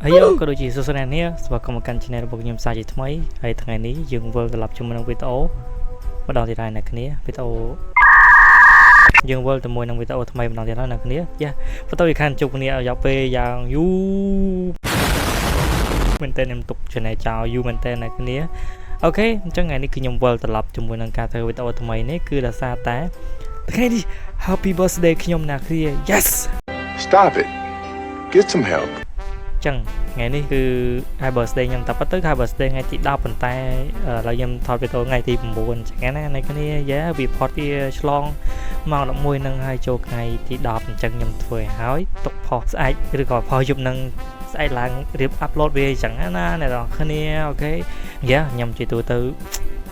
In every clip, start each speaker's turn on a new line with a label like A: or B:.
A: Hello ក៏ដូចជាសួស្តីអ្នកនាងស្វាគមន៍មកកាន់ channel របស់ខ្ញុំសាជាថ្មីហើយថ្ងៃនេះយើងវិលត្រឡប់ជាមួយនឹងវីដេអូម្ដងទៀតហើយអ្នកនាងវីដេអូយើងវិលទៅមួយនឹងវីដេអូថ្មីម្ដងទៀតហើយអ្នកនាងយ៉ាបន្តពីខានជួបគ្នារយៈពេលយ៉ាងយូរមែនតើខ្ញុំទុក channel ចោលយូរមែនតើអ្នកនាងអូខេអញ្ចឹងថ្ងៃនេះគឺខ្ញុំវិលត្រឡប់ជាមួយនឹងការធ្វើវីដេអូថ្មីនេះគឺដោយសារតែថ្ងៃនេះ Happy birthday ខ្ញុំអ្នកនាង Yes
B: Stop it Get some help
A: ចឹងថ្ងៃនេះគឺ Happy birthday ខ្ញុំតែប៉ុន្តែ Happy birthday ថ្ងៃទី10ប៉ុន្តែឥឡូវខ្ញុំថតវីដេអូថ្ងៃទី9អញ្ចឹងណាអ្នកគ្នាយ៉ាវាផុតវាឆ្លងម៉ោង11នឹងហើយចូលថ្ងៃទី10អញ្ចឹងខ្ញុំធ្វើឲ្យហើយទុកផុសស្អែកឬក៏ផុសយប់នឹងស្អែកឡើងរៀប upload វាអញ្ចឹងណាអ្នកនរគ្នាអូខេយ៉ាខ្ញុំជិះទូទៅ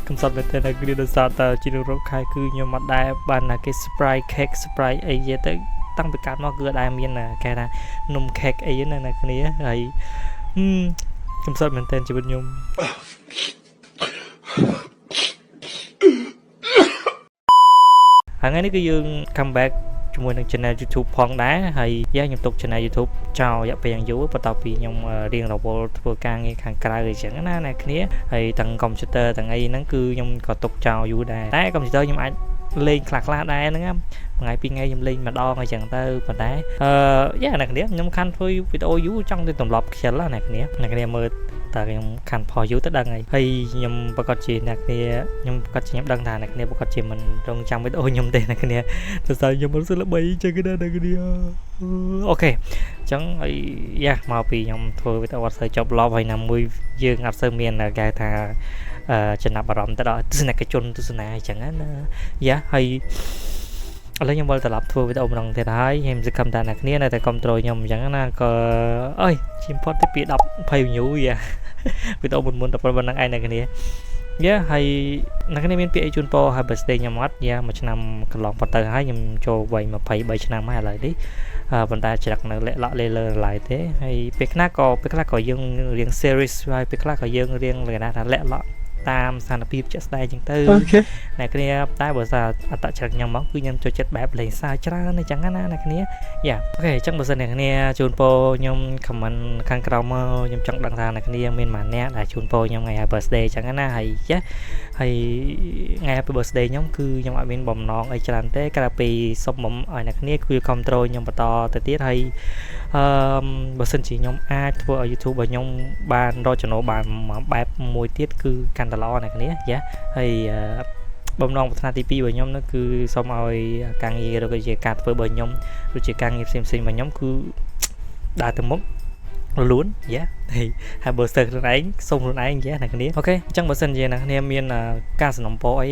A: កំសត់មែនតើអ្នកគ្នាដោយសារតើជារកខែគឺខ្ញុំអត់ដែរបានណាគេ surprise cake surprise អីយទៅតាំងពីកាត់មកគឺអត់ដែរមានគេថានំ cake អីណាអ្នកគ្នាហើយកំសត់មែនតើជីវិតខ្ញុំថ្ងៃនេះគឺយើង come back ជាមួយនឹង channel YouTube ផងដែរហើយយ៉ាខ្ញុំទុក channel YouTube ចោលរយៈពេលយ៉ាងយូរបន្ទាប់ពីខ្ញុំរៀងរវល់ធ្វើការងារខាងក្រៅអញ្ចឹងណាអ្នកគ្នាហើយទាំង computer ទាំងអីហ្នឹងគឺខ្ញុំក៏ទុកចោលយូរដែរតែ computer ខ្ញុំអាចលេងខ្លះដែរហ្នឹងថ្ងៃពីរថ្ងៃខ្ញុំលេងម្ដងអញ្ចឹងទៅប៉ុន្តែយ៉ាអ្នកគ្នាខ្ញុំខាន់ធ្វើវីដេអូយូរចង់ទៅទម្លាប់ខ្ជិលណាអ្នកគ្នាមើលតើខ្ញុំខាន់ផុសយូរទៅដឹងហើយខ្ញុំប្រកាសជាអ្នកគ្នាខ្ញុំប្រកាសជាខ្ញុំដឹងថាអ្នកគ្នាប្រកាសជាមិនរងចាំវីដេអូខ្ញុំទេអ្នកគ្នាទៅស្អីខ្ញុំមិនស្ល្បីអញ្ចឹងណាអ្នកគ្នាអូខេអញ្ចឹងហើយយ៉ាមកពីខ្ញុំធ្វើវីដេអូអត់សូវចប់ឡប់ហើយណាមួយយើងអត់សូវមានគេថាចំណាប់អារម្មណ៍ទៅដល់ទស្សនិកជនទស្សនាអញ្ចឹងណាយ៉ាហើយឥឡូវខ្ញុំវិលត្រឡប់ធ្វើវីដេអូម្ដងទៀតហើយខ្ញុំសង្ឃឹមថាអ្នកគ្នានៅតែគ្រប់ត្រូលខ្ញុំអញ្ចឹងណាក៏អើយជិះផុតទៅពី10 20 view យ៉ាវីដេអូមុនតែប៉ុណ្្នឹងឯងអ្នកគ្នាយ៉ាហើយអ្នកគ្នាមានពាក្យអីជូនពរ Happy birthday ខ្ញុំអត់យ៉ាមួយឆ្នាំកន្លងផុតទៅហើយខ្ញុំចូលវ័យ23ឆ្នាំហើយឥឡូវនេះប៉ុន្តែច្រឹកនៅលាក់លក់លេលើឡើយទេហើយពេលខ្លះក៏យើងរៀង series ហើយពេលខ្លះក៏យើងរៀងលក្ខណៈថាលាក់លក់តាមស្ថានភាពជាក់ស្ដែងអញ្ចឹងទៅអ្នកគ្នាតែបើថាអត្តចរិតខ្ញុំមកគឺខ្ញុំចូលចិត្តបែបលេងសើចច្រើនអញ្ចឹងណាអ្នកគ្នាយ៉ាអូខេអញ្ចឹងបើសិនអ្នកគ្នាជូនពរខ្ញុំ comment ខាងក្រោមមកខ្ញុំចង់ដឹងថាអ្នកគ្នាមានម៉ាអ្នកដែលជូនពរខ្ញុំថ្ងៃ Happy birthday អញ្ចឹងណាហើយចាហើយថ្ងៃ Happy birthday ខ្ញុំគឺខ្ញុំអត់មានបំណងអីច្រើនទេក្រៅពីសុំឲ្យអ្នកគ្នាគឺ control ខ្ញុំបន្តទៅទៀតហើយបើសិនជាខ្ញុំអាចធ្វើឲ្យ YouTube របស់ខ្ញុំបានរកចំណូលបានបែបមួយទៀតគឺកាន់តែល្អអ្នកគ្នាយ៉ាហើយបំណងប្រាថ្នាទី2របស់ខ្ញុំនោះគឺសូមឲ្យការងារឬក៏ជាការធ្វើរបស់ខ្ញុំឬជាការងារផ្សេងៗរបស់ខ្ញុំគឺដើរទៅមុខរលូនយ៉ាហើយបើសិនខ្លួនឯងសូមខ្លួនឯងយ៉ាអ្នកគ្នាអូខេអញ្ចឹងបើសិនជាអ្នកគ្នាមានការសំណពរអី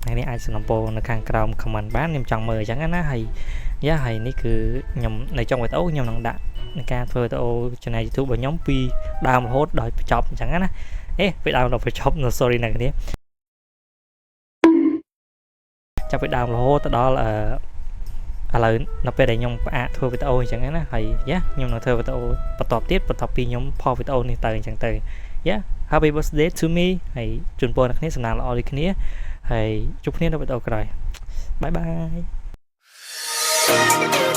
A: អ្នកនេះអាចសំណពរនៅខាងក្រោម comment បានខ្ញុំចង់មើលអញ្ចឹងណាហើយយ៉ាហើយនេះគឺខ្ញុំនៅចុងវីដេអូខ្ញុំនឹងដាក់នៃការធ្វើវីដេអូ channel YouTube របស់ខ្ញុំពីដើមរហូតដល់បញ្ចប់អញ្ចឹងណាពីដើមដល់បញ្ចប់ sorry អ្នកគ្នាចាប់ពីដើមរហូតទៅដល់ឥឡូវនៅពេលដែលខ្ញុំផ្អាកធ្វើវីដេអូអញ្ចឹងណាហើយយ៉ាខ្ញុំនឹងធ្វើវីដេអូបន្តទៀតបន្ទាប់ពីខ្ញុំផុសវីដេអូនេះទៅអញ្ចឹងទៅយ៉ា Happy birthday to me ហើយជូនពរអ្នកគ្នាសំណាងល្អដូចគ្នាហើយជួបគ្នានៅវីដេអូក្រោយបាយបាយ